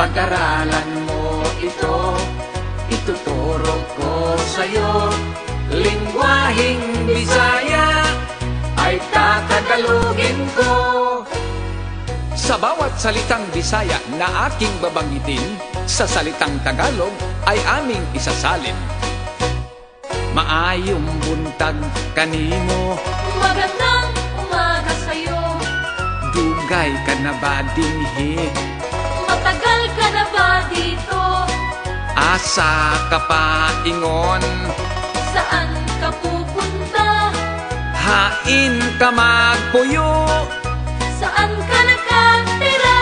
Pag-aralan mo ito, ituturo ko sa'yo. Lingwaheng Bisaya ay tatagalogin ko. Sa bawat salitang Bisaya na aking babanggitin, sa salitang Tagalog ay aming isasalin. Maayong buntag kanimo, Magandang umaga sa'yo. dugay ka na ba dinhi? Matagal ka na ba dito? Asa ka pa ingon? Saan ka pupunta? Hain ka magpuyo, Saan ka nakatira?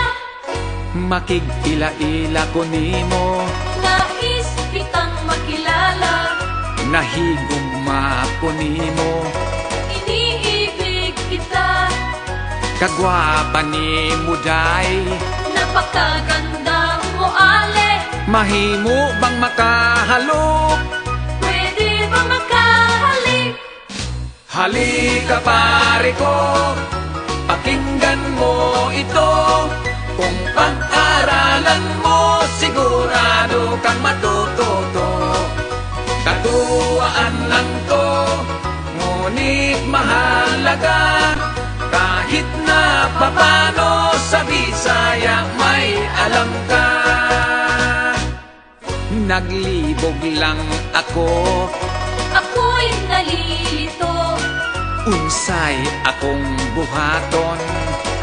makig-ila-ila ko nimo, Nais kitang makilala. nahigugma ko nimo. Iniibig kita. Kagwapa ni Muday, Napakaganda mo, Ale. mahimo bang makahalok? Pwede ba makahalik? Halika pare ko, pakinggan mo ito. Kung pag-aralan mo, sigurado kang matututo. Katuwaan lang to, ngunit mahalaga. Kahit na papano sa Bisaya may alam ka. Naglibog lang ako, Ako'y nalilito. unsay akong buhaton.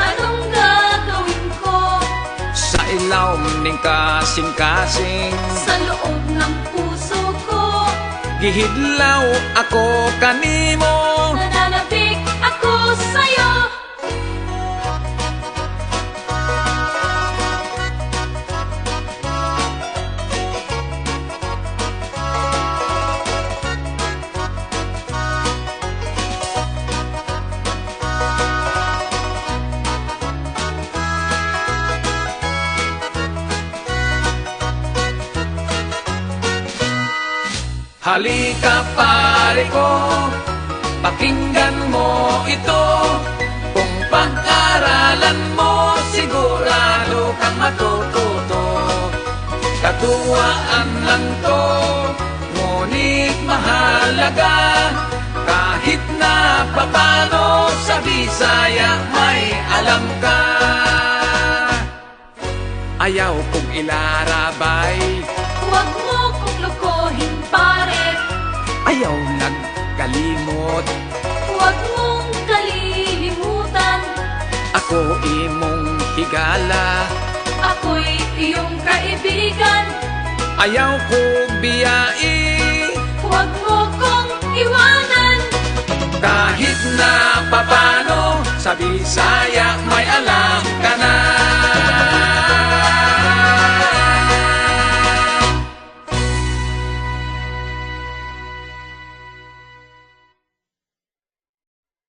Anong gagawin ko? Sa ilawom ning kasing-kasing, Sa loob ng puso ko, gihidlaw ako kanimo. nananabik ako sa'yo. Halika pare ko, pakinggan mo ito. Kung pag-aralan mo, sigurado kang matututo. Katuwaan lang to, ngunit mahalaga. Kahit na papano sa Bisaya may alam ka. Ayaw kong ilarabay, Huwag mo kong lokohin, pare. ayaw nagkalimot. Huwag mong kalilimutan. Ako imong higala, Ako'y iyong kaibigan. ayaw ko biyai. Huwag mo kong iwanan. Kahit na